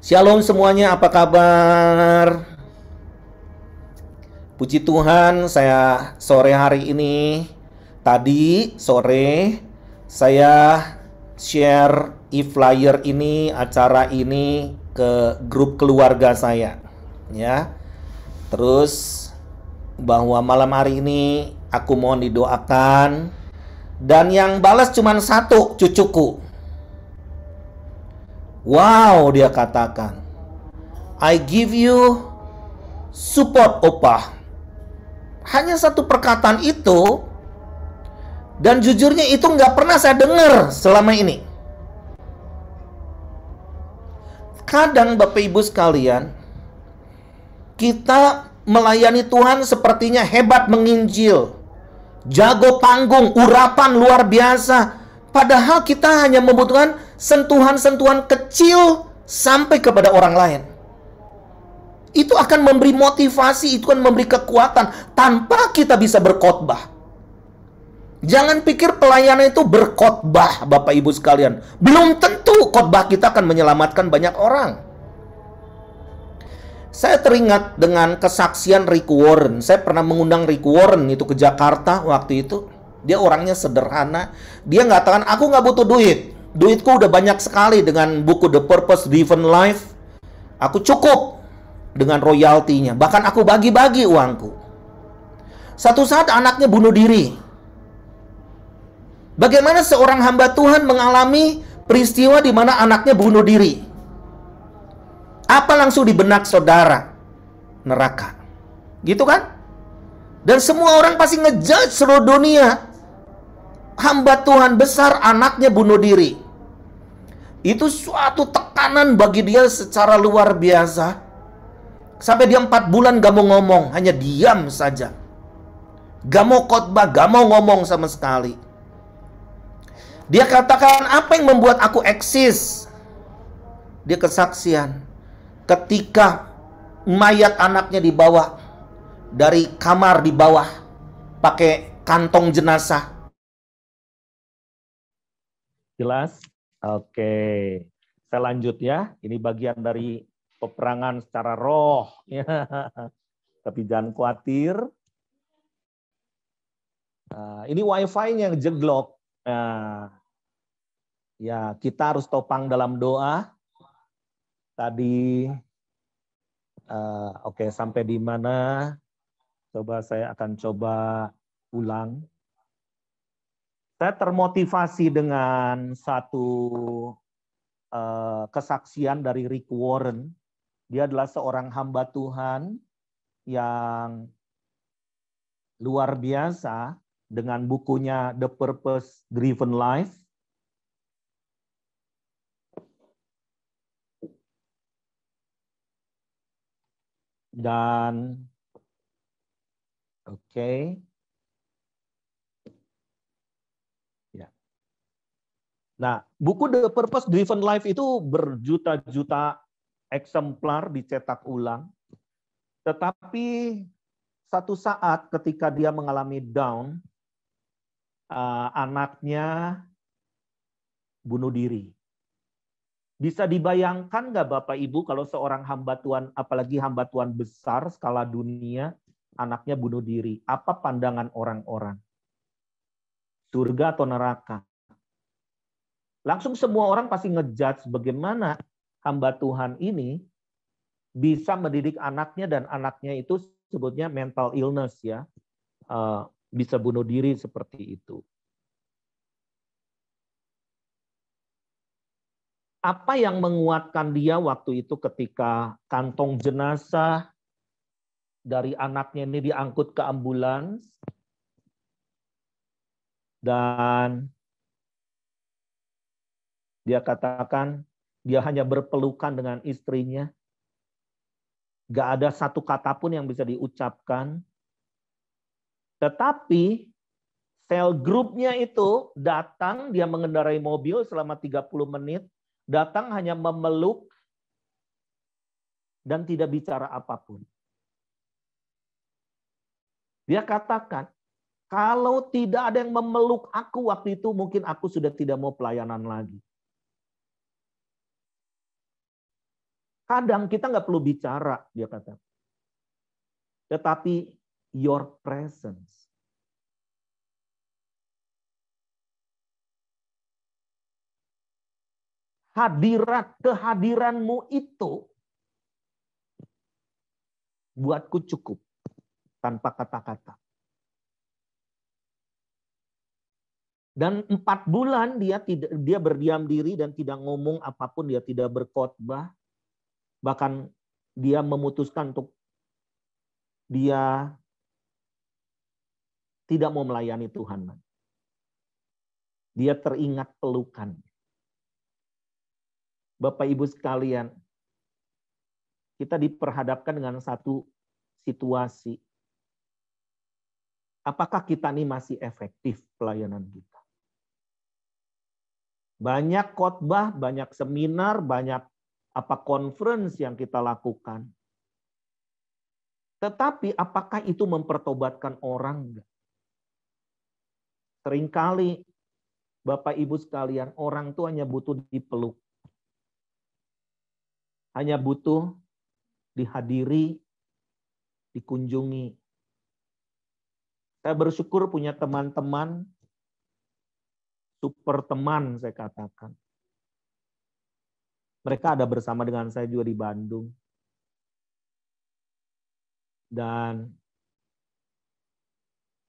Shalom semuanya, apa kabar? Puji Tuhan, saya sore hari ini, tadi sore, saya share e-flyer ini, acara ini ke grup keluarga saya. Ya, terus bahwa malam hari ini aku mohon didoakan. Dan yang balas cuma satu, cucuku. Wow, dia katakan, I give you support, Opa. Hanya satu perkataan itu, dan jujurnya itu nggak pernah saya dengar selama ini. Kadang Bapak Ibu sekalian, kita melayani Tuhan sepertinya hebat menginjil, jago panggung, urapan luar biasa. Padahal kita hanya membutuhkan sentuhan-sentuhan kecil sampai kepada orang lain. Itu akan memberi motivasi, itu akan memberi kekuatan tanpa kita bisa berkhotbah. Jangan pikir pelayanan itu berkhotbah, Bapak Ibu sekalian. Belum tentu khotbah kita akan menyelamatkan banyak orang. Saya teringat dengan kesaksian Rick Warren. Saya pernah mengundang Rick Warren itu ke Jakarta waktu itu. Dia orangnya sederhana. Dia mengatakan, aku nggak butuh duit. Duitku udah banyak sekali dengan buku The Purpose Driven Life. Aku cukup dengan royaltinya. Bahkan aku bagi-bagi uangku. Satu saat anaknya bunuh diri. Bagaimana seorang hamba Tuhan mengalami peristiwa di mana anaknya bunuh diri? Apa langsung di benak saudara? Neraka. Gitu kan? Dan semua orang pasti ngejudge seluruh dunia. Hamba Tuhan besar, anaknya bunuh diri. Itu suatu tekanan bagi dia secara luar biasa. Sampai dia 4 bulan gak mau ngomong, hanya diam saja. Gak mau khotbah, gak mau ngomong sama sekali. Dia katakan, apa yang membuat aku eksis? Dia kesaksian. Ketika mayat anaknya dibawa dari kamar di bawah pakai kantong jenazah. Jelas? Oke. Saya lanjut ya. Ini bagian dari peperangan secara roh. Tapi jangan khawatir. Ini wifi-nya yang jeglok. Ya, kita harus topang dalam doa. Tadi, oke, sampai di mana? Coba saya akan coba ulang. Saya termotivasi dengan satu kesaksian dari Rick Warren. Dia adalah seorang hamba Tuhan yang luar biasa dengan bukunya The Purpose Driven Life. Dan oke. Ya. Nah, buku The Purpose Driven Life itu berjuta-juta eksemplar dicetak ulang. Tetapi satu saat ketika dia mengalami down, anaknya bunuh diri. Bisa dibayangkan nggak Bapak Ibu kalau seorang hamba Tuhan, apalagi hamba Tuhan besar skala dunia, anaknya bunuh diri. Apa pandangan orang-orang? Surga atau neraka? Langsung semua orang pasti ngejudge bagaimana hamba Tuhan ini bisa mendidik anaknya dan anaknya itu sebutnya mental illness ya. Bisa bunuh diri seperti itu. Apa yang menguatkan dia waktu itu ketika kantong jenazah dari anaknya ini diangkut ke ambulans dan dia katakan dia hanya berpelukan dengan istrinya. Gak ada satu kata pun yang bisa diucapkan. Tetapi sel grupnya itu datang, dia mengendarai mobil selama 30 menit. Datang hanya memeluk dan tidak bicara apapun. Dia katakan, kalau tidak ada yang memeluk aku waktu itu, mungkin aku sudah tidak mau pelayanan lagi. Kadang kita nggak perlu bicara, dia kata. Tetapi your presence. Kehadiranmu itu buatku cukup tanpa kata-kata. Dan 4 bulan dia berdiam diri dan tidak ngomong apapun, dia tidak berkhotbah. Bahkan dia memutuskan untuk dia tidak mau melayani Tuhan. Dia teringat pelukan. Bapak Ibu sekalian, kita diperhadapkan dengan satu situasi. Apakah kita ini masih efektif pelayanan kita? Banyak khotbah, banyak seminar, banyak conference yang kita lakukan. Tetapi apakah itu mempertobatkan orang? Seringkali Bapak Ibu sekalian, orang itu hanya butuh dipeluk. Hanya butuh dihadiri, dikunjungi. Saya bersyukur punya teman-teman, super teman saya katakan. Mereka ada bersama dengan saya juga di Bandung. Dan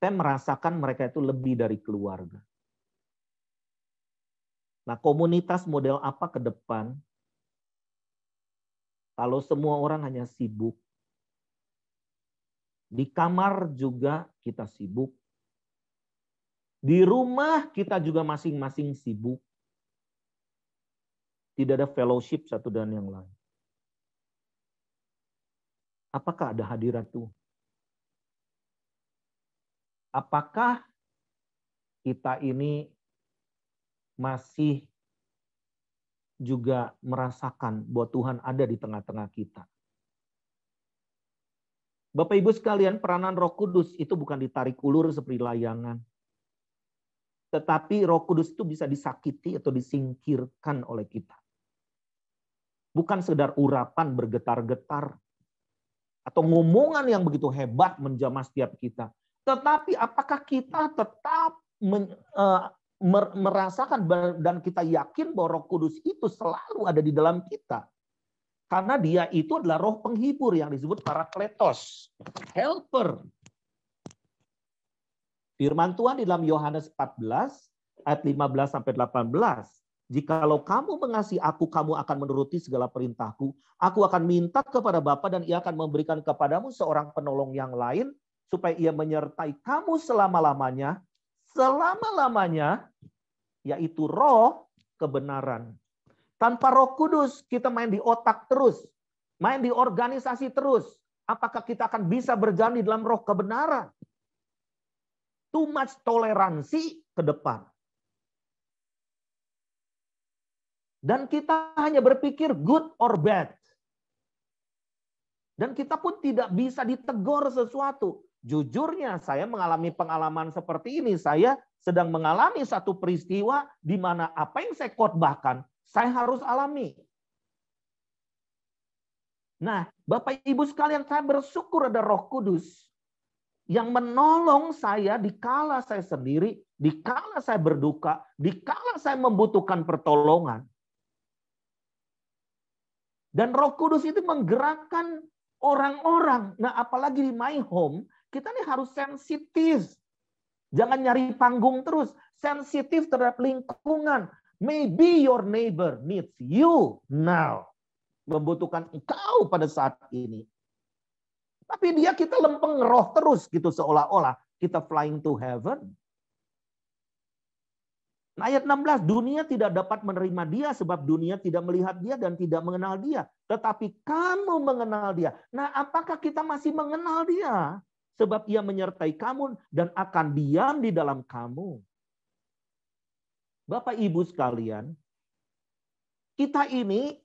saya merasakan mereka itu lebih dari keluarga. Nah, komunitas model apa ke depan? Kalau semua orang hanya sibuk. Di kamar juga kita sibuk. Di rumah kita juga masing-masing sibuk. Tidak ada fellowship satu dan yang lain. Apakah ada hadirat Tuhan? Apakah kita ini masih juga merasakan bahwa Tuhan ada di tengah-tengah kita? Bapak Ibu sekalian, peranan Roh Kudus itu bukan ditarik ulur seperti layangan. Tetapi Roh Kudus itu bisa disakiti atau disingkirkan oleh kita. Bukan sekedar urapan bergetar-getar atau ngomongan yang begitu hebat menjamah setiap kita. Tetapi apakah kita tetap merasakan dan kita yakin bahwa Roh Kudus itu selalu ada di dalam kita? Karena dia itu adalah roh penghibur yang disebut parakletos, helper. Firman Tuhan di dalam Yohanes 14 ayat 15 sampai 18. Jikalau kamu mengasihi aku, kamu akan menuruti segala perintahku. Aku akan minta kepada Bapa dan ia akan memberikan kepadamu seorang penolong yang lain supaya ia menyertai kamu selama-lamanya, yaitu roh kebenaran. Tanpa Roh Kudus kita main di otak terus, main di organisasi terus. Apakah kita akan bisa berjalan di dalam roh kebenaran? Too much toleransi ke depan. Dan kita hanya berpikir good or bad. Dan kita pun tidak bisa ditegur sesuatu. Jujurnya saya mengalami pengalaman seperti ini. Saya sedang mengalami satu peristiwa di mana apa yang saya khotbahkan, saya harus alami. Nah, Bapak Ibu sekalian, saya bersyukur ada Roh Kudus yang menolong saya dikala saya sendiri, dikala saya berduka, dikala saya membutuhkan pertolongan. Dan Roh Kudus itu menggerakkan orang-orang. Nah, apalagi di my home, kita nih harus sensitif. Jangan nyari panggung terus. Sensitif terhadap lingkungan. Maybe your neighbor needs you now. Membutuhkan engkau pada saat ini. Tapi kita lempeng roh terus gitu, seolah-olah kita flying to heaven. Nah, ayat 16, dunia tidak dapat menerima dia sebab dunia tidak melihat dia dan tidak mengenal dia. Tetapi kamu mengenal dia. Nah, apakah kita masih mengenal dia? Sebab ia menyertai kamu dan akan diam di dalam kamu. Bapak Ibu sekalian, kita ini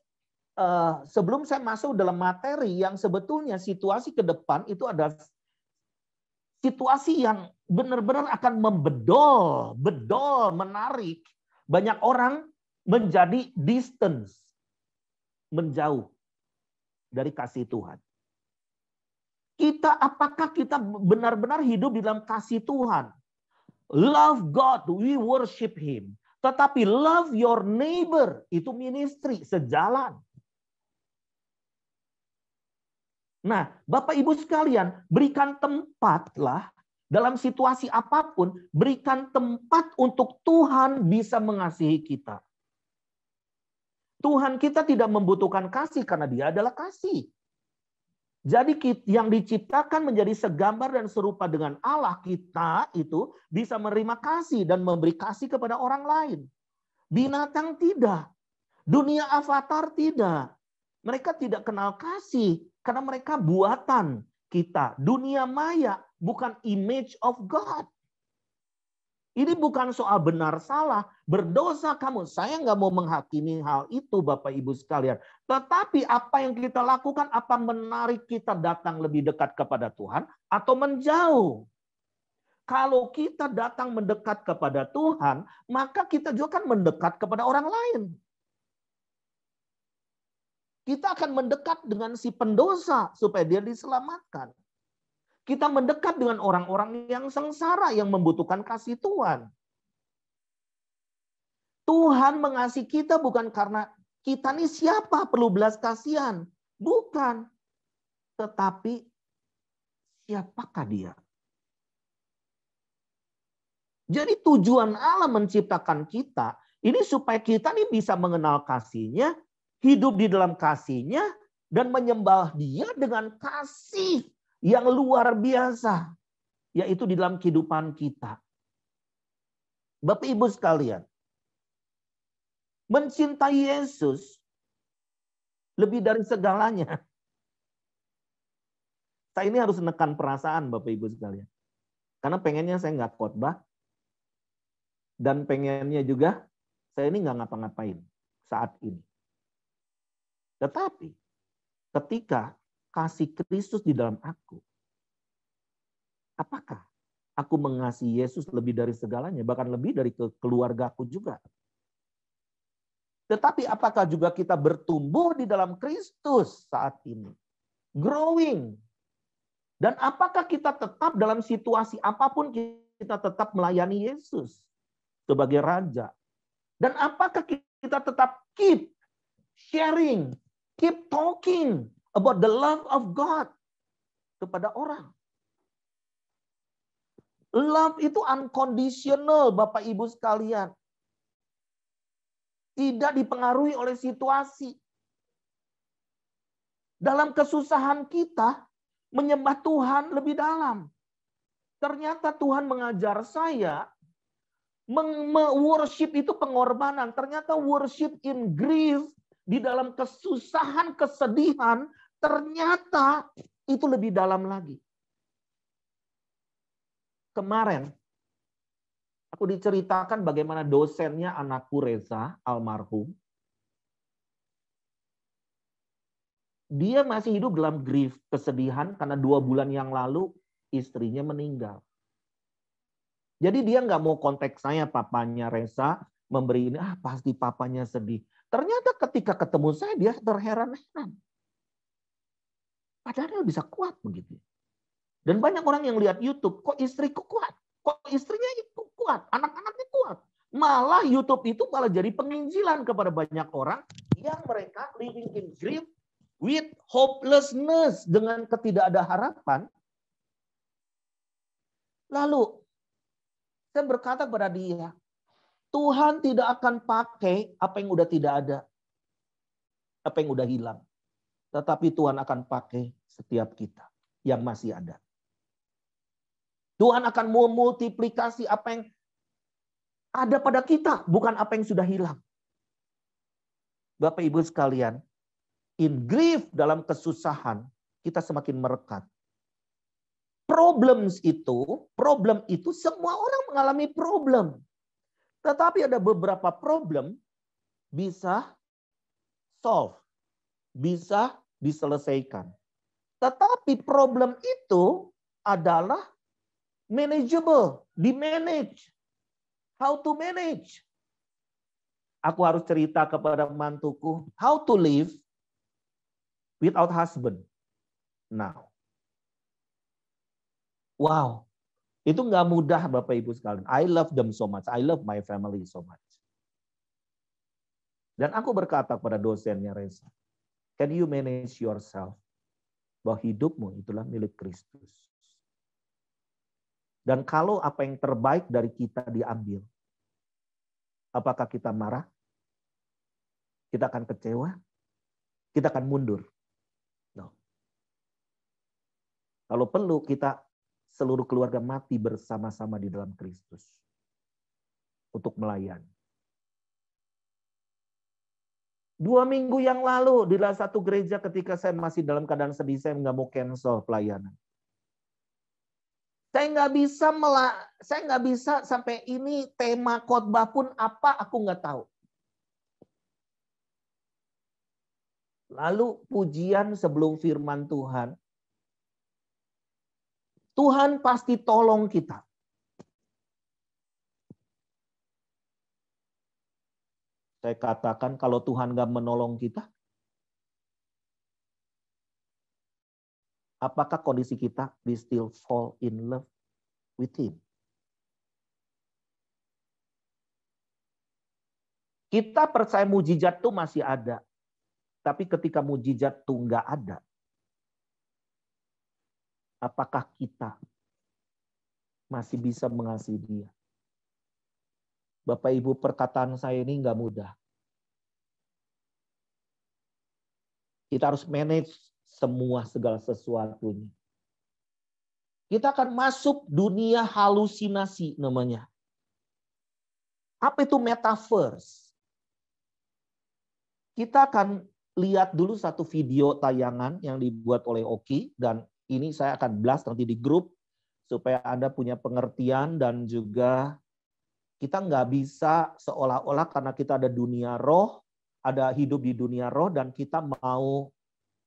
sebelum saya masuk dalam materi yang sebetulnya situasi ke depan itu ada situasi yang benar-benar akan bedol, menarik. Banyak orang menjadi distance, menjauh. dari kasih Tuhan. Apakah kita benar-benar hidup di dalam kasih Tuhan? Love God, we worship Him. Tetapi love your neighbor, itu ministry, sejalan. Nah, Bapak Ibu sekalian, berikan tempatlah dalam situasi apapun, berikan tempat untuk Tuhan bisa mengasihi kita. Tuhan kita tidak membutuhkan kasih karena Dia adalah kasih. Jadi yang diciptakan menjadi segambar dan serupa dengan Allah, kita itu bisa menerima kasih dan memberi kasih kepada orang lain. Binatang tidak. Dunia avatar tidak. Mereka tidak kenal kasih karena mereka buatan kita. Dunia maya bukan image of God. Ini bukan soal benar salah, berdosa kamu. Saya nggak mau menghakimi hal itu Bapak Ibu sekalian. Tetapi apa yang kita lakukan, apa menarik kita datang lebih dekat kepada Tuhan atau menjauh? Kalau kita datang mendekat kepada Tuhan, maka kita juga akan mendekat kepada orang lain. Kita akan mendekat dengan si pendosa supaya dia diselamatkan. Kita mendekat dengan orang-orang yang sengsara, yang membutuhkan kasih Tuhan. Tuhan mengasihi kita bukan karena kita nih siapa perlu belas kasihan. Bukan. Tetapi siapakah dia? Jadi tujuan Allah menciptakan kita, ini supaya kita nih bisa mengenal kasih-Nya, hidup di dalam kasih-Nya, dan menyembah Dia dengan kasih yang luar biasa, yaitu di dalam kehidupan kita. Bapak Ibu sekalian, mencintai Yesus lebih dari segalanya. Saya ini harus menekan perasaan Bapak Ibu sekalian. Karena pengennya saya nggak khotbah, dan pengennya juga saya ini nggak ngapa-ngapain saat ini. Tetapi ketika kasih Kristus di dalam aku, apakah aku mengasihi Yesus lebih dari segalanya, bahkan lebih dari keluargaku juga? Tetapi apakah juga kita bertumbuh di dalam Kristus saat ini? Growing. Dan apakah kita tetap dalam situasi apapun kita tetap melayani Yesus sebagai Raja? Dan apakah kita tetap keep sharing, keep talking about the love of God kepada orang? Love itu unconditional, Bapak Ibu sekalian. Tidak dipengaruhi oleh situasi. Dalam kesusahan kita, menyembah Tuhan lebih dalam. Ternyata Tuhan mengajar saya, worship itu pengorbanan. Ternyata worship in grief, di dalam kesusahan, kesedihan, ternyata itu lebih dalam lagi. Kemarin, aku diceritakan bagaimana dosennya anakku Reza, almarhum. Dia masih hidup dalam grief, kesedihan, karena 2 bulan yang lalu istrinya meninggal. Jadi dia nggak mau kontak saya, papanya Reza, memberi ini, pasti papanya sedih. Ternyata ketika ketemu saya, dia terheran-heran. Padahal dia bisa kuat begitu. Dan banyak orang yang lihat YouTube, kok istriku kuat? Kok istrinya itu kuat? Anak-anaknya kuat. Malah YouTube itu malah jadi penginjilan kepada banyak orang yang mereka living in grief with hopelessness, dengan ketidakada harapan. Lalu saya berkata kepada dia, Tuhan tidak akan pakai apa yang udah tidak ada, apa yang udah hilang. Tetapi Tuhan akan pakai setiap kita yang masih ada. Tuhan akan memultiplikasi apa yang ada pada kita, bukan apa yang sudah hilang. Bapak Ibu sekalian, in grief, dalam kesusahan, kita semakin merekat. Problem itu semua orang mengalami problem. Tetapi ada beberapa problem bisa solve, bisa diselesaikan. Tetapi problem itu adalah manageable, di-manage. How to manage? Aku harus cerita kepada mantuku, how to live. without husband now. Wow, itu nggak mudah Bapak Ibu sekalian. I love them so much. I love my family so much. Dan aku berkata kepada dosennya Reza, can you manage yourself? Bahwa hidupmu itulah milik Kristus. Dan kalau apa yang terbaik dari kita diambil, apakah kita marah? Kita akan kecewa? Kita akan mundur? No. Kalau perlu kita seluruh keluarga mati bersama-sama di dalam Kristus untuk melayani. 2 minggu yang lalu di dalam satu gereja ketika saya masih dalam keadaan sedih, saya nggak mau cancel pelayanan. Saya nggak bisa sampai ini tema khotbah pun apa aku nggak tahu. Lalu pujian sebelum firman Tuhan. Tuhan pasti tolong kita. Saya katakan kalau Tuhan nggak menolong kita, apakah kondisi kita we still fall in love with Him? Kita percaya mujizat itu masih ada. Tapi ketika mujizat itu nggak ada, apakah kita masih bisa mengasihi Dia? Bapak Ibu, perkataan saya ini nggak mudah. Kita harus manage segala sesuatunya. Kita akan masuk dunia halusinasi namanya. Apa itu metaverse? Kita akan lihat dulu satu video tayangan yang dibuat oleh Oki, dan ini saya akan blast nanti di grup supaya Anda punya pengertian, dan juga kita nggak bisa seolah-olah karena kita ada dunia roh, ada hidup di dunia roh dan kita mau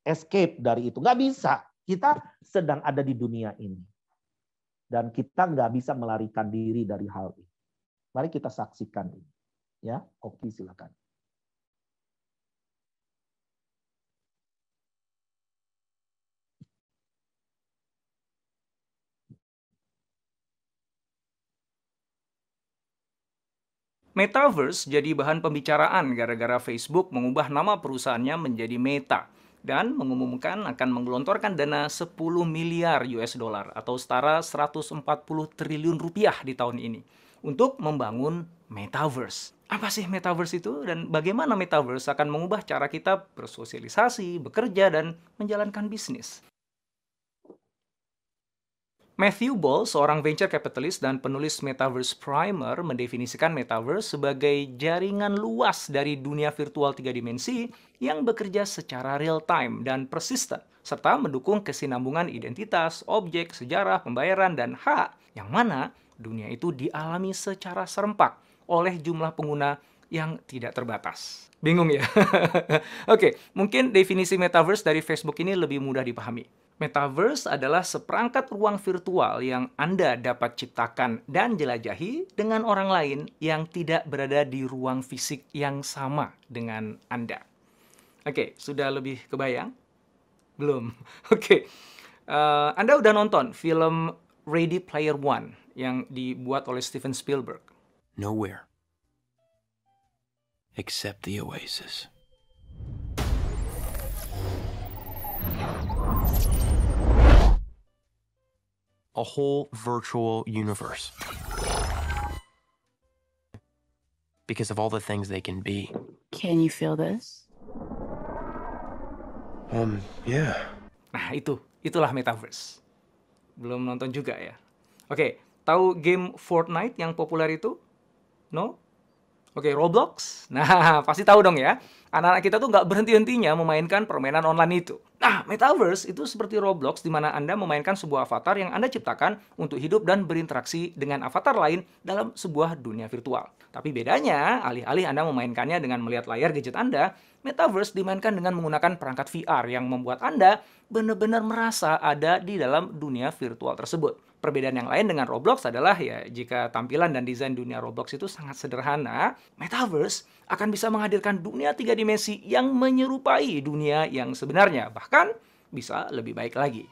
escape dari itu. Nggak bisa. Kita sedang ada di dunia ini. Dan kita nggak bisa melarikan diri dari hal ini. Mari kita saksikan ini. Ya, Oki silakan. Metaverse jadi bahan pembicaraan gara-gara Facebook mengubah nama perusahaannya menjadi Meta dan mengumumkan akan menggelontorkan dana 10 miliar US dollar atau setara 140 triliun rupiah di tahun ini untuk membangun Metaverse. Apa sih Metaverse itu dan bagaimana Metaverse akan mengubah cara kita bersosialisasi, bekerja, dan menjalankan bisnis? Matthew Ball, seorang venture capitalist dan penulis Metaverse Primer, mendefinisikan Metaverse sebagai jaringan luas dari dunia virtual 3 dimensi yang bekerja secara real-time dan persisten, serta mendukung kesinambungan identitas, objek, sejarah, pembayaran, dan hak, yang mana dunia itu dialami secara serempak oleh jumlah pengguna yang tidak terbatas. Bingung ya? Oke, mungkin definisi Metaverse dari Facebook ini lebih mudah dipahami. Metaverse adalah seperangkat ruang virtual yang Anda dapat ciptakan dan jelajahi dengan orang lain yang tidak berada di ruang fisik yang sama dengan Anda. Oke, sudah lebih kebayang? Belum? Oke. Anda udah nonton film Ready Player One yang dibuat oleh Steven Spielberg? Nowhere except the oasis. A whole virtual universe. Because of all the things they can be. Can you feel this? Yeah. Nah, itulah Metaverse. Belum nonton juga ya? Oke, tahu game Fortnite yang populer itu? No? Oke, Roblox? Nah, pasti tahu dong ya. Anak-anak kita tuh nggak berhenti-hentinya memainkan permainan online itu. Nah, Metaverse itu seperti Roblox di mana Anda memainkan sebuah avatar yang Anda ciptakan untuk hidup dan berinteraksi dengan avatar lain dalam sebuah dunia virtual. Tapi bedanya, alih-alih Anda memainkannya dengan melihat layar gadget Anda, Metaverse dimainkan dengan menggunakan perangkat VR yang membuat Anda benar-benar merasa ada di dalam dunia virtual tersebut. Perbedaan yang lain dengan Roblox adalah ya jika tampilan dan desain dunia Roblox itu sangat sederhana, Metaverse akan bisa menghadirkan dunia 3 dimensi yang menyerupai dunia yang sebenarnya, bahkan bisa lebih baik lagi.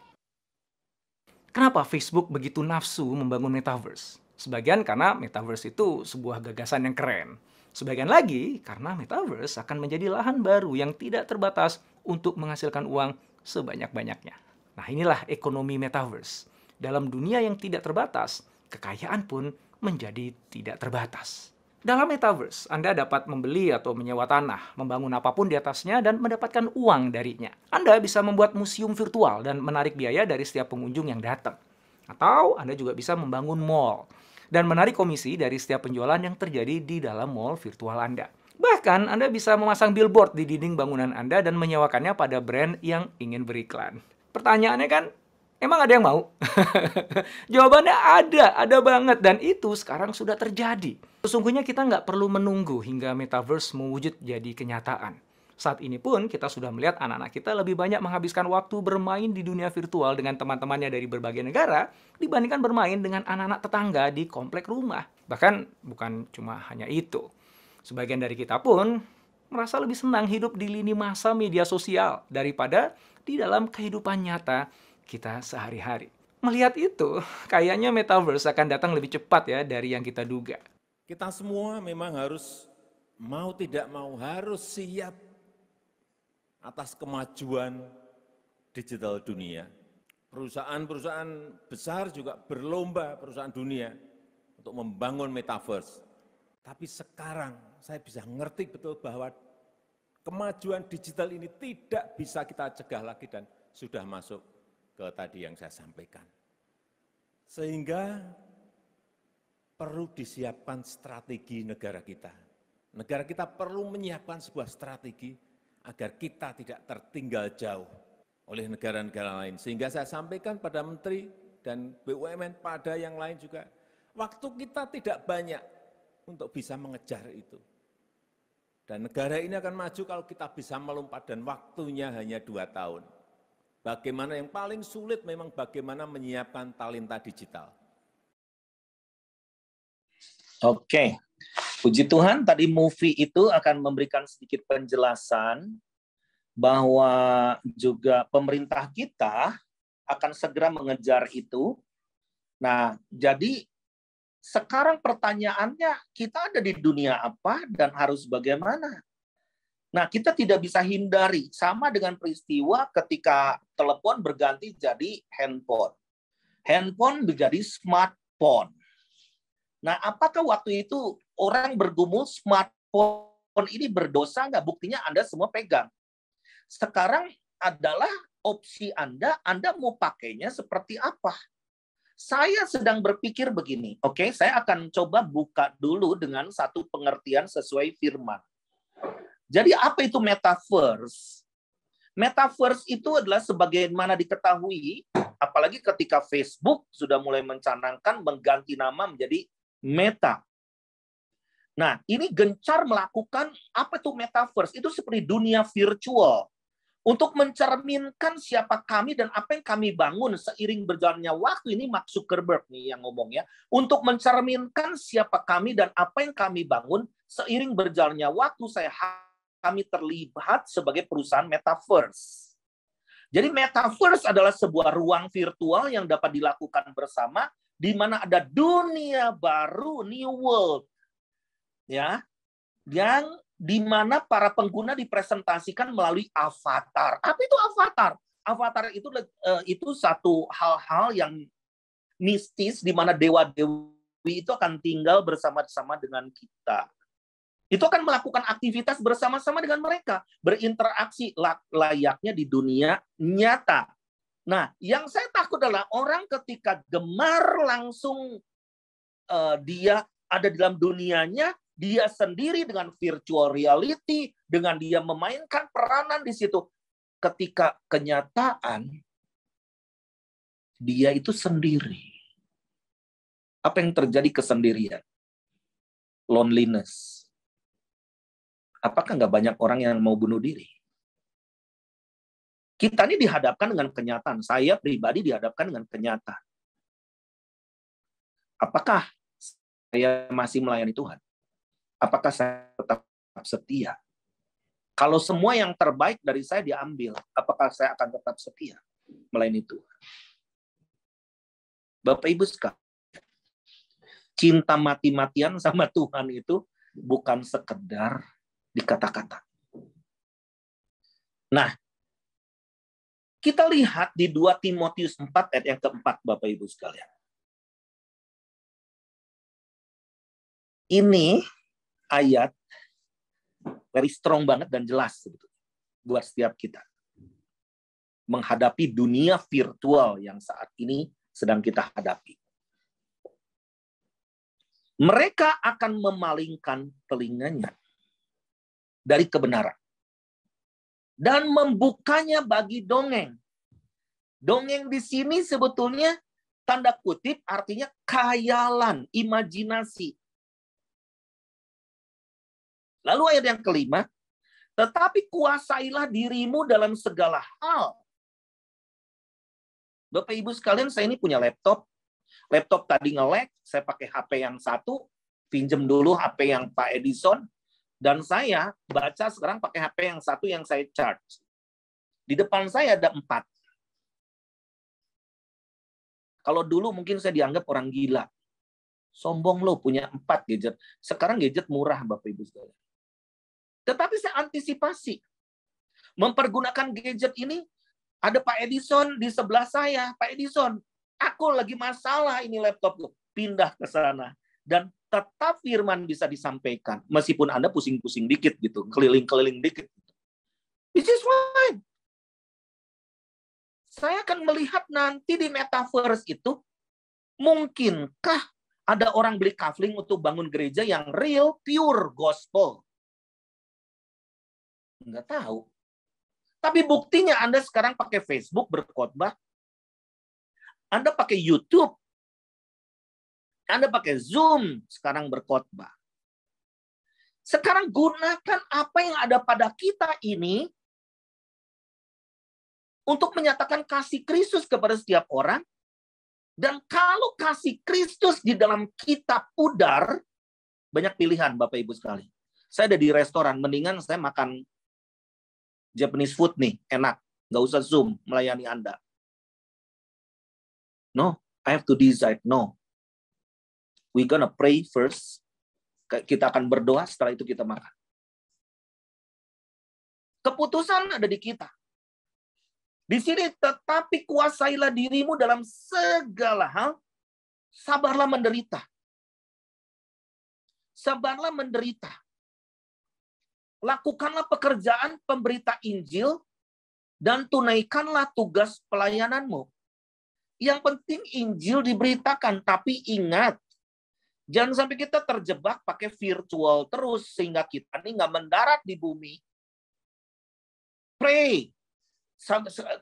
Kenapa Facebook begitu nafsu membangun Metaverse? Sebagian karena Metaverse itu sebuah gagasan yang keren. Sebagian lagi karena Metaverse akan menjadi lahan baru yang tidak terbatas untuk menghasilkan uang sebanyak-banyaknya. Nah, inilah ekonomi Metaverse. Dalam dunia yang tidak terbatas, kekayaan pun menjadi tidak terbatas. Dalam Metaverse, Anda dapat membeli atau menyewa tanah, membangun apapun di atasnya, dan mendapatkan uang darinya. Anda bisa membuat museum virtual dan menarik biaya dari setiap pengunjung yang datang. Atau Anda juga bisa membangun mall dan menarik komisi dari setiap penjualan yang terjadi di dalam mall virtual Anda. Bahkan, Anda bisa memasang billboard di dinding bangunan Anda dan menyewakannya pada brand yang ingin beriklan. Pertanyaannya kan, emang ada yang mau? Jawabannya ada banget. Dan itu sekarang sudah terjadi. Sesungguhnya kita nggak perlu menunggu hingga Metaverse mewujud jadi kenyataan. Saat ini pun kita sudah melihat anak-anak kita lebih banyak menghabiskan waktu bermain di dunia virtual dengan teman-temannya dari berbagai negara dibandingkan bermain dengan anak-anak tetangga di komplek rumah. Bahkan bukan cuma hanya itu. Sebagian dari kita pun merasa lebih senang hidup di lini masa media sosial daripada di dalam kehidupan nyata kita sehari-hari. Melihat itu, kayaknya Metaverse akan datang lebih cepat ya dari yang kita duga. Kita semua memang harus, mau tidak mau, harus siap atas kemajuan digital dunia. Perusahaan-perusahaan besar juga berlomba, perusahaan dunia, untuk membangun Metaverse. Tapi sekarang saya bisa ngerti betul bahwa kemajuan digital ini tidak bisa kita cegah lagi dan sudah masuk ke tadi yang saya sampaikan. Sehingga perlu disiapkan strategi negara kita. Negara kita perlu menyiapkan sebuah strategi agar kita tidak tertinggal jauh oleh negara-negara lain. Sehingga saya sampaikan pada Menteri dan BUMN, pada yang lain juga, waktu kita tidak banyak untuk bisa mengejar itu. Dan negara ini akan maju kalau kita bisa melompat dan waktunya hanya 2 tahun. Bagaimana yang paling sulit memang bagaimana menyiapkan talenta digital. Oke, puji Tuhan tadi movie itu akan memberikan sedikit penjelasan bahwa juga pemerintah kita akan segera mengejar itu. Nah, jadi sekarang pertanyaannya, kita ada di dunia apa dan harus bagaimana? Nah, kita tidak bisa hindari, sama dengan peristiwa ketika telepon berganti jadi handphone. Handphone menjadi smartphone. Nah, apakah waktu itu orang bergumul smartphone ini berdosa nggak? Buktinya Anda semua pegang. Sekarang adalah opsi Anda mau pakainya seperti apa? Saya sedang berpikir begini, oke, saya akan coba buka dulu dengan satu pengertian sesuai firman. Jadi apa itu metaverse? Metaverse itu adalah sebagaimana diketahui, apalagi ketika Facebook sudah mulai mencanangkan mengganti nama menjadi Meta. Nah, ini gencar melakukan apa itu metaverse? Itu seperti dunia virtual. Untuk mencerminkan siapa kami dan apa yang kami bangun seiring berjalannya waktu, ini Mark Zuckerberg nih yang ngomongnya, untuk mencerminkan siapa kami dan apa yang kami bangun seiring berjalannya waktu, kami terlibat sebagai perusahaan metaverse. Jadi metaverse adalah sebuah ruang virtual yang dapat dilakukan bersama, di mana ada dunia baru, new world, ya, yang di mana para pengguna dipresentasikan melalui avatar. Apa itu avatar? Avatar itu satu hal-hal yang mistis di mana dewa-dewi itu akan tinggal bersama-sama dengan kita. Itu akan melakukan aktivitas bersama-sama dengan mereka, berinteraksi layaknya di dunia nyata. Nah, yang saya takut adalah orang ketika gemar langsung dia ada di dalam dunianya, dia sendiri dengan virtual reality, dengan dia memainkan peranan di situ. Ketika kenyataan, dia itu sendiri. Apa yang terjadi? Kesendirian. Loneliness. Apakah nggak banyak orang yang mau bunuh diri? Kita ini dihadapkan dengan kenyataan. Saya pribadi dihadapkan dengan kenyataan. Apakah saya masih melayani Tuhan? Apakah saya tetap setia? Kalau semua yang terbaik dari saya diambil, apakah saya akan tetap setia melayani Tuhan? Bapak Ibu sekalian, cinta mati-matian sama Tuhan itu bukan sekedar di kata-kata. Nah, kita lihat di 2 Timotius 4 ayat yang keempat, Bapak Ibu sekalian. Ini ayat very strong banget dan jelas sebetulnya buat setiap kita menghadapi dunia virtual yang saat ini sedang kita hadapi. Mereka akan memalingkan telinganya dari kebenaran dan membukanya bagi dongeng. Dongeng di sini sebetulnya tanda kutip artinya khayalan, imajinasi. Lalu ayat yang kelima, tetapi kuasailah dirimu dalam segala hal. Bapak Ibu sekalian, saya ini punya laptop. Laptop tadi nge-lag, saya pakai HP yang satu, pinjem dulu HP yang Pak Edison, dan saya baca sekarang pakai HP yang satu yang saya charge. Di depan saya ada 4. Kalau dulu mungkin saya dianggap orang gila. Sombong lo punya 4 gadget. Sekarang gadget murah, Bapak Ibu sekalian. Tetapi saya antisipasi. Mempergunakan gadget ini, ada Pak Edison di sebelah saya. Pak Edison, aku lagi masalah ini laptopku. Pindah ke sana. Dan tetap firman bisa disampaikan. Meskipun Anda pusing-pusing dikit gitu. Keliling-keliling dikit. Which is fine. Saya akan melihat nanti di metaverse itu, mungkinkah ada orang beli kafling untuk bangun gereja yang real, pure gospel? Nggak tahu. Tapi buktinya Anda sekarang pakai Facebook berkhotbah. Anda pakai YouTube. Anda pakai Zoom sekarang berkhotbah. Sekarang gunakan apa yang ada pada kita ini untuk menyatakan kasih Kristus kepada setiap orang. Dan kalau kasih Kristus di dalam kita pudar, banyak pilihan Bapak Ibu sekalian. Saya ada di restoran, mendingan saya makan Japanese food nih, enak. Nggak usah Zoom melayani Anda. No, I have to decide. No. We gonna pray first. Kita akan berdoa, setelah itu kita makan. Keputusan ada di kita. Di sini, tetapi kuasailah dirimu dalam segala hal, sabarlah menderita. Sabarlah menderita. Lakukanlah pekerjaan pemberita Injil dan tunaikanlah tugas pelayananmu. Yang penting Injil diberitakan, tapi ingat, jangan sampai kita terjebak pakai virtual terus sehingga kita ini nggak mendarat di bumi. Pray.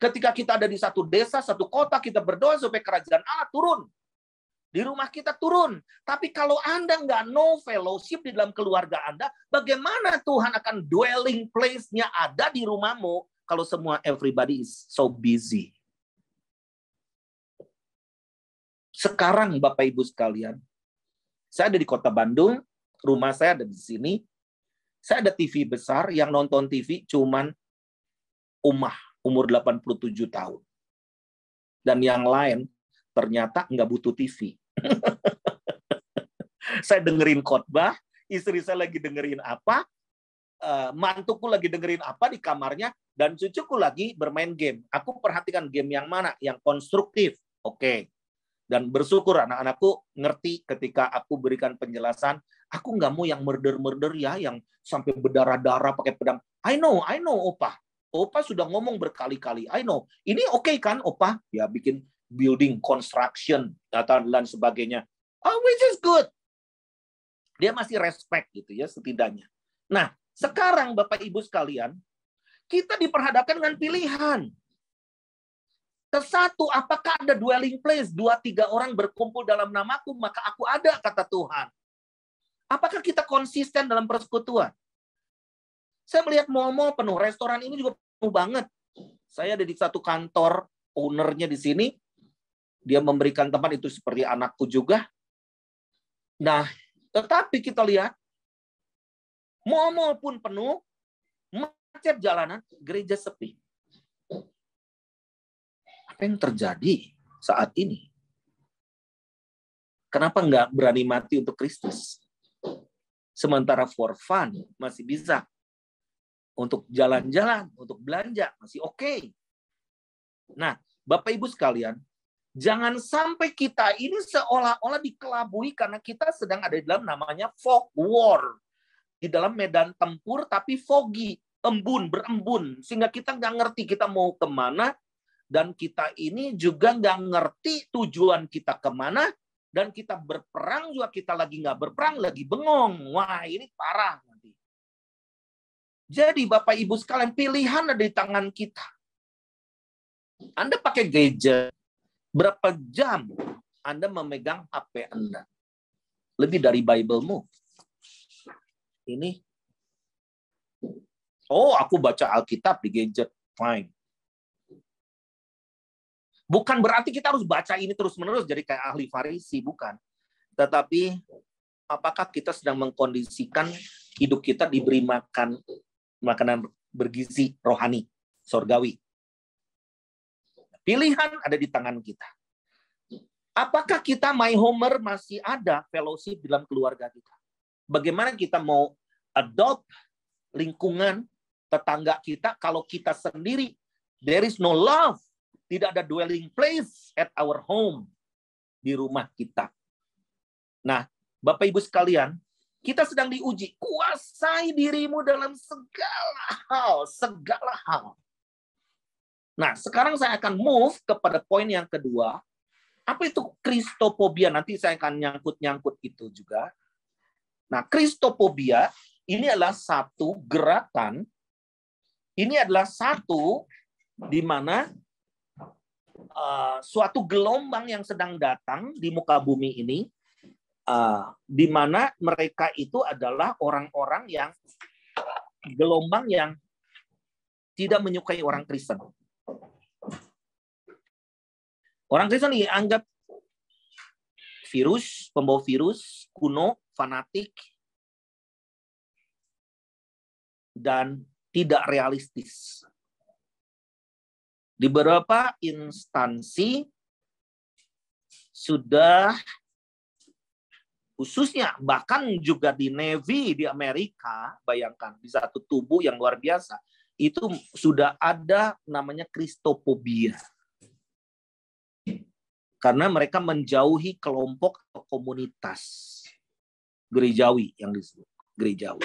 Ketika kita ada di satu desa, satu kota, kita berdoa supaya kerajaan Allah turun. Di rumah kita turun. Tapi kalau Anda nggak no fellowship di dalam keluarga Anda, bagaimana Tuhan akan dwelling place-nya ada di rumahmu kalau semua everybody is so busy? Sekarang Bapak Ibu sekalian, saya ada di Kota Bandung, rumah saya ada di sini. Saya ada TV besar, yang nonton TV cuman umah, umur 87 tahun. Dan yang lain ternyata nggak butuh TV. Saya dengerin khotbah, istri saya lagi dengerin apa, mantuku lagi dengerin apa di kamarnya, dan cucuku lagi bermain game. Aku perhatikan game yang mana, yang konstruktif. Oke. Dan bersyukur anak-anakku ngerti ketika aku berikan penjelasan, aku nggak mau yang murder-murder ya, yang sampai berdarah-darah pakai pedang. I know, Opa. Opa sudah ngomong berkali-kali. I know. Ini oke kan, Opa? Ya, bikin building, construction, dan sebagainya. Oh, which is good. Dia masih respect gitu ya, setidaknya. Nah, sekarang Bapak Ibu sekalian, kita diperhadapkan dengan pilihan. Satu, apakah ada dwelling place? 2-3 orang berkumpul dalam namaku, maka aku ada, kata Tuhan. Apakah kita konsisten dalam persekutuan? Saya melihat mall-mall penuh, restoran ini juga penuh banget. Saya ada di satu kantor, ownernya di sini. Dia memberikan tempat itu seperti anakku juga. Nah, tetapi kita lihat, mal-mal pun penuh, macet jalanan, gereja sepi. Apa yang terjadi saat ini? Kenapa nggak berani mati untuk Kristus? Sementara for fun masih bisa. Untuk jalan-jalan, untuk belanja masih oke. Nah, Bapak Ibu sekalian, jangan sampai kita ini seolah-olah dikelabui karena kita sedang ada di dalam namanya fog war. Di dalam medan tempur tapi foggy, berembun. Sehingga kita nggak ngerti kita mau kemana. Dan kita ini juga nggak ngerti tujuan kita kemana. Dan kita berperang juga kita lagi nggak berperang, lagi bengong. Wah, ini parah nanti. Jadi Bapak Ibu sekalian, pilihan ada di tangan kita. Anda pakai gadget, berapa jam Anda memegang HP Anda? Lebih dari Bible-mu. Ini. Oh, aku baca Alkitab di gadget. Fine. Bukan berarti kita harus baca ini terus-menerus jadi kayak ahli Farisi, bukan. Tetapi apakah kita sedang mengkondisikan hidup kita diberi makanan bergizi rohani, sorgawi. Pilihan ada di tangan kita. Apakah kita My Homer masih ada fellowship dalam keluarga kita? Bagaimana kita mau adopt lingkungan tetangga kita kalau kita sendiri, there is no love. Tidak ada dwelling place at our home. Di rumah kita. Nah, Bapak Ibu sekalian, kita sedang diuji. Kuasai dirimu dalam segala hal. Segala hal. Nah, sekarang saya akan move kepada poin yang kedua. Apa itu kristofobia? Nanti saya akan nyangkut-nyangkut itu juga. Nah, kristofobia ini adalah satu gerakan. Ini adalah satu di mana suatu gelombang yang sedang datang di muka bumi ini, di mana mereka itu adalah orang-orang yang gelombang yang tidak menyukai orang Kristen. Orang Kristen dianggap virus, pembawa virus, kuno, fanatik, dan tidak realistis. Di beberapa instansi sudah, khususnya bahkan juga di Navy di Amerika, bayangkan di satu tubuh yang luar biasa, itu sudah ada namanya kristofobia. Karena mereka menjauhi kelompok atau komunitas gerejawi yang disebut gerejawi.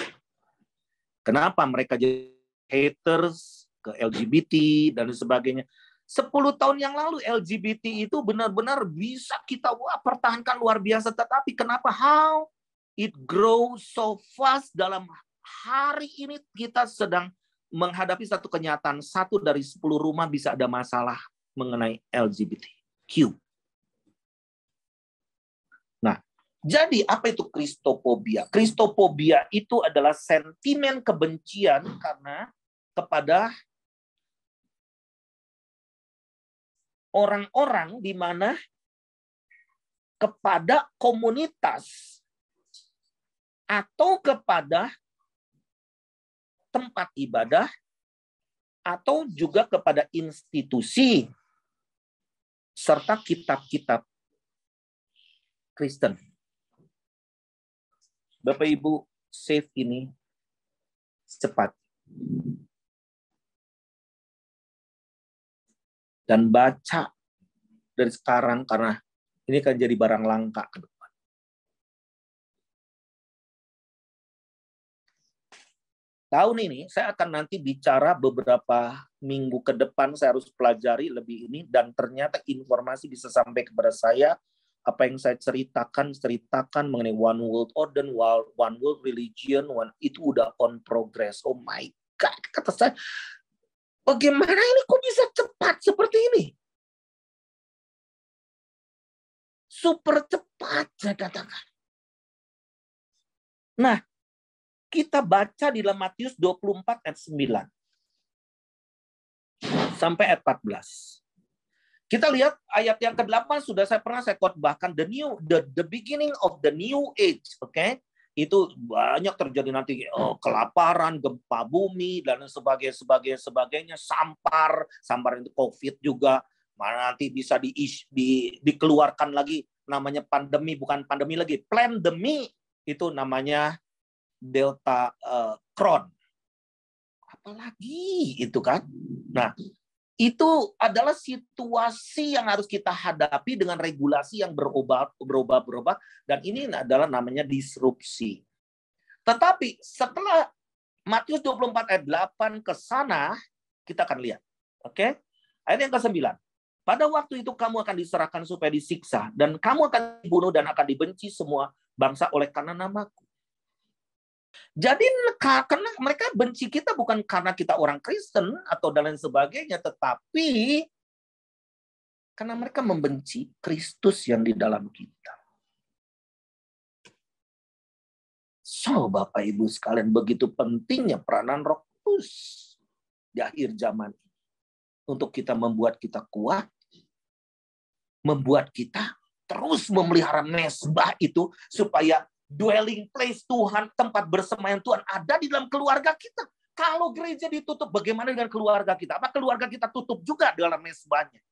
Kenapa mereka jadi haters ke LGBT dan sebagainya? 10 tahun yang lalu LGBT itu benar-benar bisa kita pertahankan luar biasa, tetapi kenapa how it grows so fast? Dalam hari ini kita sedang menghadapi satu kenyataan, 1 dari 10 rumah bisa ada masalah mengenai LGBTQ. Nah, jadi apa itu kristofobia? Kristofobia itu adalah sentimen kebencian karena kepada orang-orang di mana kepada komunitas atau kepada tempat ibadah atau juga kepada institusi serta kitab-kitab Kristen. Bapak Ibu, save ini cepat. Dan baca dari sekarang karena ini akan jadi barang langka ke depan. Tahun ini saya akan nanti bicara beberapa minggu ke depan, saya harus pelajari lebih ini, dan ternyata informasi bisa sampai kepada saya. Apa yang saya ceritakan mengenai One World Order, One World Religion, itu udah on progress. Oh my God, kata saya, bagaimana ini kok bisa cepat seperti ini? Super cepat, saya katakan. Nah, kita baca di dalam Matius 24 ayat 9 sampai ayat 14. Kita lihat ayat yang ke-8 sudah saya khotbahkan, the beginning of the new age, oke? Itu banyak terjadi nanti kelaparan, gempa bumi dan sebagainya, sampar itu COVID juga, mana nanti bisa dikeluarkan lagi namanya pandemi, bukan pandemi lagi, plandemi, itu namanya Delta Crohn. Apalagi itu kan? Nah, itu adalah situasi yang harus kita hadapi dengan regulasi yang berubah, dan ini adalah namanya disrupsi. Tetapi setelah Matius 24 ayat 8 ke sana, kita akan lihat. Oke? Ayat yang ke-9. Pada waktu itu kamu akan diserahkan supaya disiksa, dan kamu akan dibunuh dan akan dibenci semua bangsa oleh karena namaku. Jadi karena mereka benci kita bukan karena kita orang Kristen atau dan lain sebagainya, tetapi karena mereka membenci Kristus yang di dalam kita. So, Bapak Ibu sekalian, begitu pentingnya peranan Roh Kudus di akhir zaman ini untuk kita membuat kita kuat, membuat kita terus memelihara mesbah itu supaya dwelling place Tuhan, tempat bersemayam Tuhan ada di dalam keluarga kita. Kalau gereja ditutup, bagaimana dengan keluarga kita? Apa keluarga kita tutup juga dalam mesbahnya?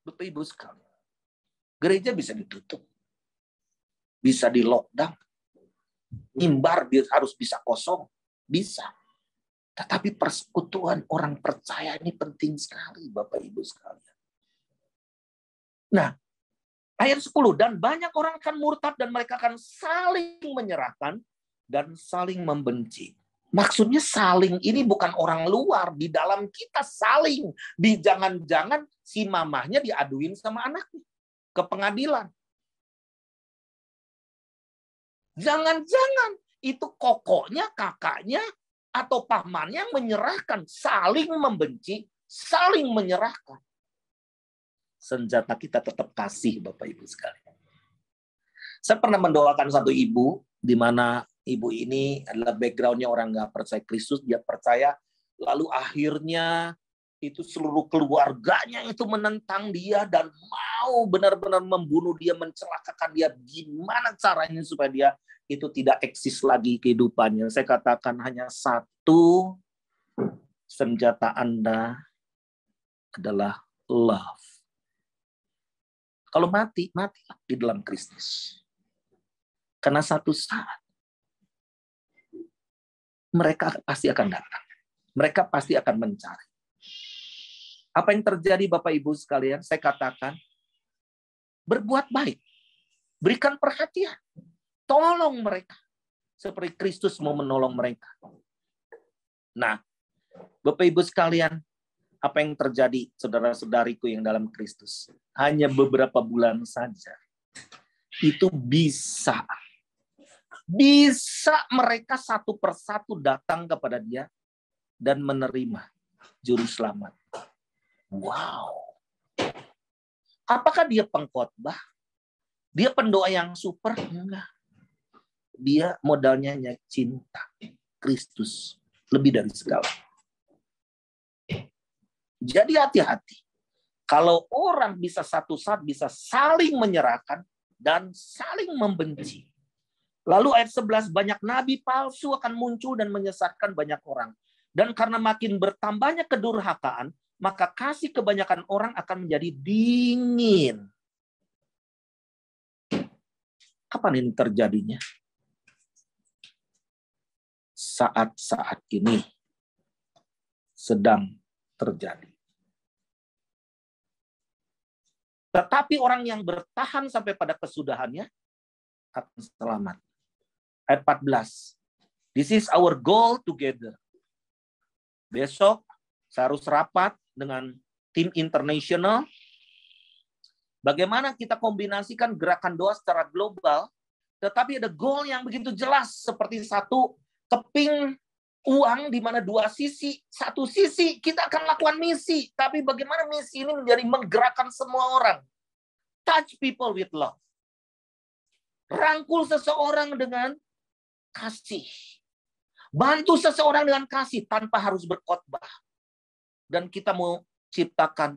Bapak Ibu sekalian, gereja bisa ditutup, bisa di lockdown, mimbar harus bisa kosong, bisa. Tetapi persekutuan orang percaya ini penting sekali, Bapak Ibu sekalian. Nah, ayat 10, dan banyak orang akan murtad dan mereka akan saling menyerahkan dan saling membenci. Maksudnya saling ini bukan orang luar, di dalam kita saling. Jangan-jangan si mamahnya diaduin sama anaknya ke pengadilan. Jangan-jangan itu kokoknya, kakaknya, atau pamannya menyerahkan, saling membenci, saling menyerahkan. Senjata kita tetap kasih, Bapak Ibu sekalian. Saya pernah mendoakan satu ibu, di mana ibu ini adalah backgroundnya orang nggak percaya Kristus, dia percaya, lalu akhirnya itu seluruh keluarganya itu menentang dia dan mau benar-benar membunuh dia, mencelakakan dia. Gimana caranya supaya dia itu tidak eksis lagi kehidupannya? Saya katakan hanya satu, senjata Anda adalah love. Kalau matilah di dalam Kristus. Karena satu saat mereka pasti akan datang. Mereka pasti akan mencari. Apa yang terjadi Bapak Ibu sekalian? Saya katakan, berbuat baik. Berikan perhatian. Tolong mereka. Seperti Kristus mau menolong mereka. Nah, Bapak Ibu sekalian, apa yang terjadi saudara-saudariku yang dalam Kristus? Hanya beberapa bulan saja. Itu bisa mereka satu persatu datang kepada dia dan menerima juru selamat. Wow. Apakah dia pengkhotbah? Dia pendoa yang super? Enggak. Dia modalnya hanya cinta Kristus lebih dari segala. Jadi hati-hati. Kalau orang bisa satu saat bisa saling menyerahkan dan saling membenci. Lalu ayat 11, banyak nabi palsu akan muncul dan menyesatkan banyak orang. Dan karena makin bertambahnya kedurhakaan, maka kasih kebanyakan orang akan menjadi dingin. Kapan ini terjadinya? Saat-saat ini sedang terjadi. Tetapi orang yang bertahan sampai pada kesudahannya akan selamat. Ayat 14. This is our goal together. Besok saya harus rapat dengan tim internasional. Bagaimana kita kombinasikan gerakan doa secara global, tetapi ada goal yang begitu jelas seperti satu keping uang di mana dua sisi. Satu sisi kita akan lakukan misi, tapi bagaimana misi ini menjadi menggerakkan semua orang. Touch people with love. Rangkul seseorang dengan kasih. Bantu seseorang dengan kasih tanpa harus berkhotbah. Dan kita mau ciptakan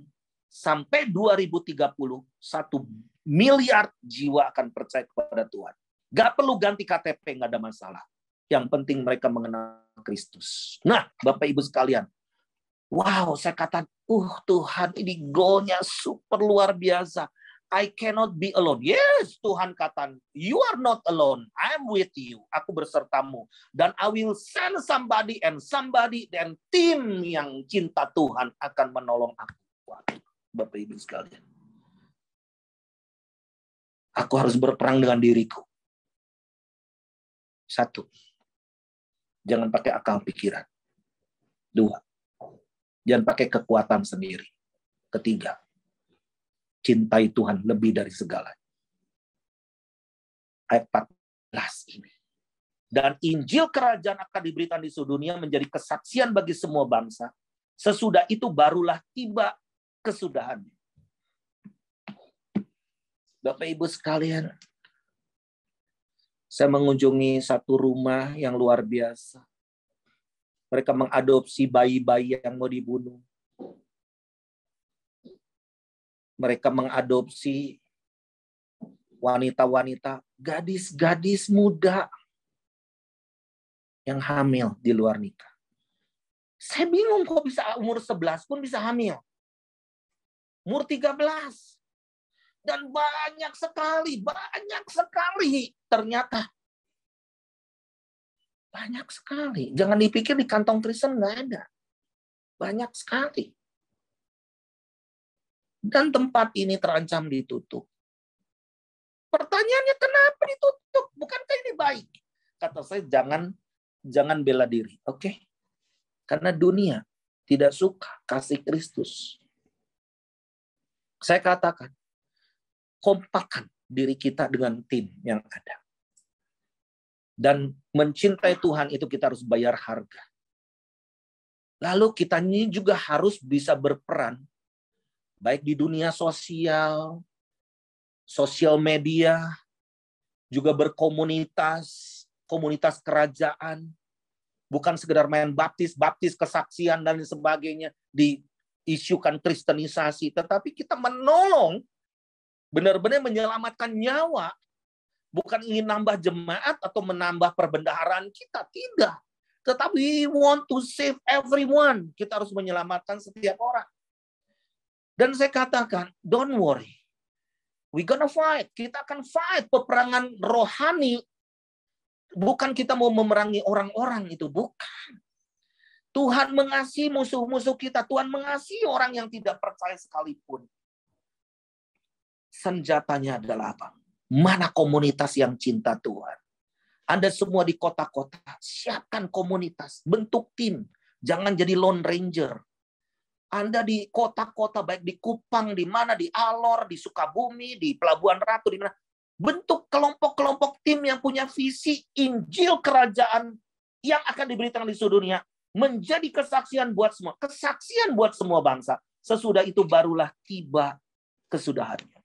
sampai 2030, 1 miliar jiwa akan percaya kepada Tuhan. Gak perlu ganti KTP, gak ada masalah. Yang penting mereka mengenal Kristus. Nah, Bapak Ibu sekalian, wow, saya kata, Tuhan, ini goalnya super luar biasa. I cannot be alone. Yes, Tuhan kata, you are not alone. I am with you. Aku bersertamu. Dan I will send somebody and tim yang cinta Tuhan akan menolong aku. Bapak Ibu sekalian. Aku harus berperang dengan diriku. 1. Jangan pakai akal pikiran. 2. Jangan pakai kekuatan sendiri. 3. Cintai Tuhan lebih dari segala. Ayat 14 ini. Dan Injil Kerajaan akan diberikan di seluruh dunia menjadi kesaksian bagi semua bangsa. Sesudah itu barulah tiba kesudahannya. Bapak Ibu sekalian, saya mengunjungi satu rumah yang luar biasa. Mereka mengadopsi bayi-bayi yang mau dibunuh. Mereka mengadopsi wanita-wanita, gadis-gadis muda yang hamil di luar nikah. Saya bingung kok bisa umur 11 pun bisa hamil. Umur 13. Dan banyak sekali ternyata. Banyak sekali. Jangan dipikir di kantong Kristen nggak ada. Banyak sekali. Dan tempat ini terancam ditutup. Pertanyaannya kenapa ditutup? Bukankah ini baik? Kata saya, jangan bela diri. Oke? Karena dunia tidak suka kasih Kristus. Saya katakan, kompakkan diri kita dengan tim yang ada. Dan mencintai Tuhan itu kita harus bayar harga. Lalu kita ini juga harus bisa berperan, baik di dunia sosial media, juga berkomunitas, komunitas kerajaan, bukan sekedar main baptis, kesaksian, dan sebagainya, diisukan kristenisasi, tetapi kita menolong, benar-benar menyelamatkan nyawa, bukan ingin nambah jemaat atau menambah perbendaharaan kita, tidak. Tetapi we want to save everyone. Kita harus menyelamatkan setiap orang. Dan saya katakan, don't worry. We gonna fight. Kita akan fight peperangan rohani. Bukan kita mau memerangi orang-orang itu, bukan. Tuhan mengasihi musuh-musuh kita. Tuhan mengasihi orang yang tidak percaya sekalipun. Senjatanya adalah apa? Mana komunitas yang cinta Tuhan? Anda semua di kota-kota, siapkan komunitas, bentuk tim. Jangan jadi lone ranger. Anda di kota-kota, baik di Kupang, di mana, di Alor, di Sukabumi, di Pelabuhan Ratu, di mana. Bentuk kelompok-kelompok tim yang punya visi Injil Kerajaan yang akan diberitakan di seluruh dunia. Menjadi kesaksian buat semua. Kesaksian buat semua bangsa. Sesudah itu barulah tiba kesudahannya.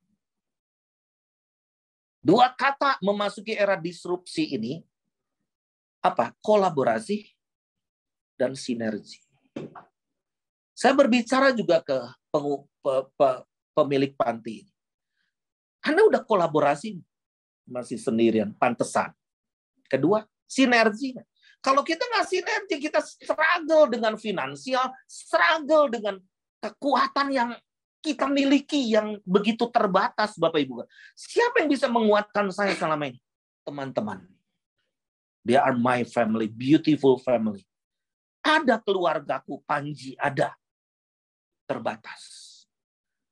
2 kata memasuki era disrupsi ini. Apa? Kolaborasi dan sinergi. Saya berbicara juga ke pemilik panti. Anda udah kolaborasi, masih sendirian, pantesan. Kedua, sinergi. Kalau kita nggak sinergi, kita struggle dengan finansial, struggle dengan kekuatan yang kita miliki yang begitu terbatas, Bapak Ibu. Siapa yang bisa menguatkan saya selama ini? Teman-teman. They are my family, beautiful family. Ada keluargaku, Panji, ada. Terbatas.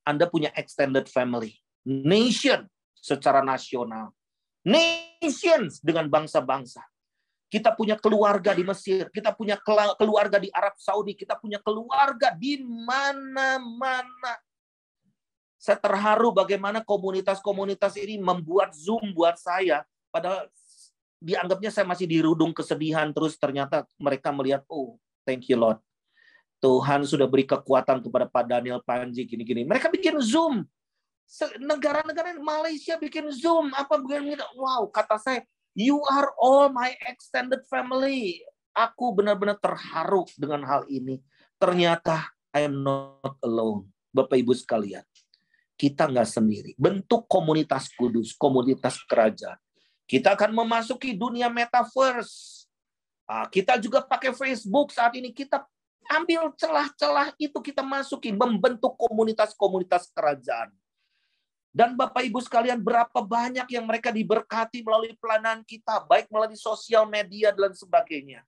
Anda punya extended family. Nation secara nasional. Nations dengan bangsa-bangsa. Kita punya keluarga di Mesir. Kita punya keluarga di Arab Saudi. Kita punya keluarga di mana-mana. Saya terharu bagaimana komunitas-komunitas ini membuat Zoom buat saya. Padahal dianggapnya saya masih dirudung kesedihan. Terus ternyata mereka melihat, oh, thank you Lord. Tuhan sudah beri kekuatan kepada Pak Daniel, Panji, gini-gini. Mereka bikin Zoom. Negara-negara Malaysia bikin Zoom. Apa begini? Wow, kata saya, you are all my extended family. Aku benar-benar terharu dengan hal ini. Ternyata I'm not alone. Bapak Ibu sekalian, kita nggak sendiri. Bentuk komunitas kudus, komunitas kerajaan. Kita akan memasuki dunia metaverse. Kita juga pakai Facebook saat ini. Kita ambil celah-celah itu, kita masukin, membentuk komunitas-komunitas kerajaan. Dan Bapak Ibu sekalian, berapa banyak yang mereka diberkati melalui pelayanan kita, baik melalui sosial media dan sebagainya.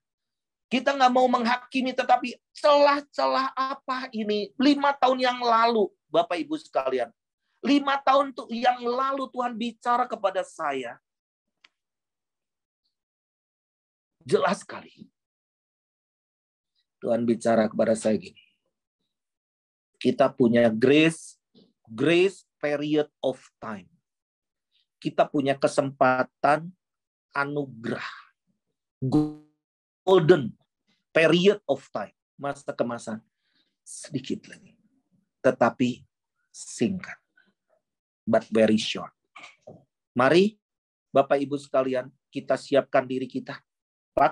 Kita nggak mau menghakimi, tetapi celah-celah apa ini? 5 tahun yang lalu, Bapak Ibu sekalian. 5 tahun yang lalu Tuhan bicara kepada saya. Jelas sekali. Tuhan bicara kepada saya gini. Kita punya grace period of time. Kita punya kesempatan anugerah. Golden period of time. Masa kemasan sedikit lagi. Tetapi singkat. But very short. Mari Bapak Ibu sekalian, kita siapkan diri kita.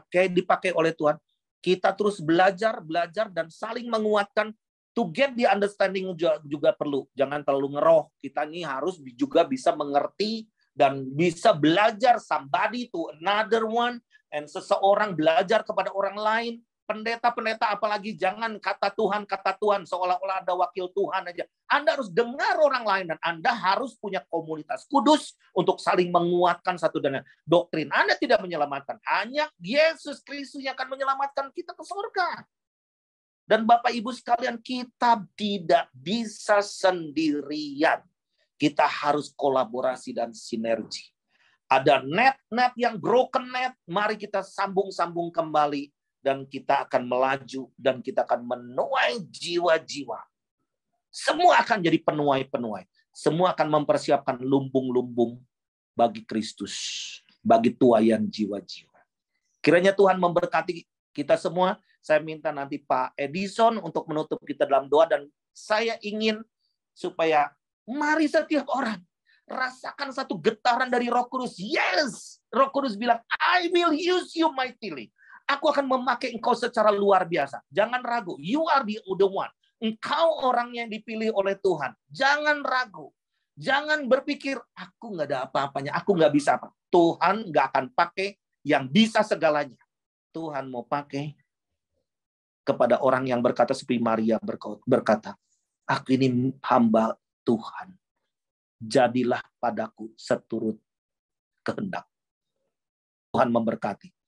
Dipakai oleh Tuhan. Kita terus belajar dan saling menguatkan. To get the understanding juga perlu. Jangan terlalu ngeroh. Kita ini harus juga bisa mengerti dan bisa belajar somebody to another one. And seseorang belajar kepada orang lain. Pendeta-pendeta apalagi jangan kata Tuhan seolah-olah ada wakil Tuhan aja. Anda harus dengar orang lain dan Anda harus punya komunitas kudus untuk saling menguatkan satu dan lain. Doktrin Anda tidak menyelamatkan, hanya Yesus Kristus yang akan menyelamatkan kita ke surga. Dan Bapak Ibu sekalian, kita tidak bisa sendirian. Kita harus kolaborasi dan sinergi. Ada net yang broken net, mari kita sambung kembali. Dan kita akan melaju, dan kita akan menuai jiwa-jiwa. Semua akan jadi penuai-penuai. Semua akan mempersiapkan lumbung-lumbung bagi Kristus. Bagi tuaian jiwa-jiwa. Kiranya Tuhan memberkati kita semua. Saya minta nanti Pak Edison untuk menutup kita dalam doa. Dan saya ingin supaya mari setiap orang rasakan satu getaran dari Roh Kudus. Yes! Roh Kudus bilang, I will use you mightily. Aku akan memakai engkau secara luar biasa. Jangan ragu. You are the one. Engkau orang yang dipilih oleh Tuhan. Jangan ragu. Jangan berpikir, aku nggak ada apa-apanya. Aku nggak bisa apa. Tuhan nggak akan pakai yang bisa segalanya. Tuhan mau pakai kepada orang yang berkata seperti Maria berkata, aku ini hamba Tuhan. Jadilah padaku seturut kehendak. Tuhan memberkati.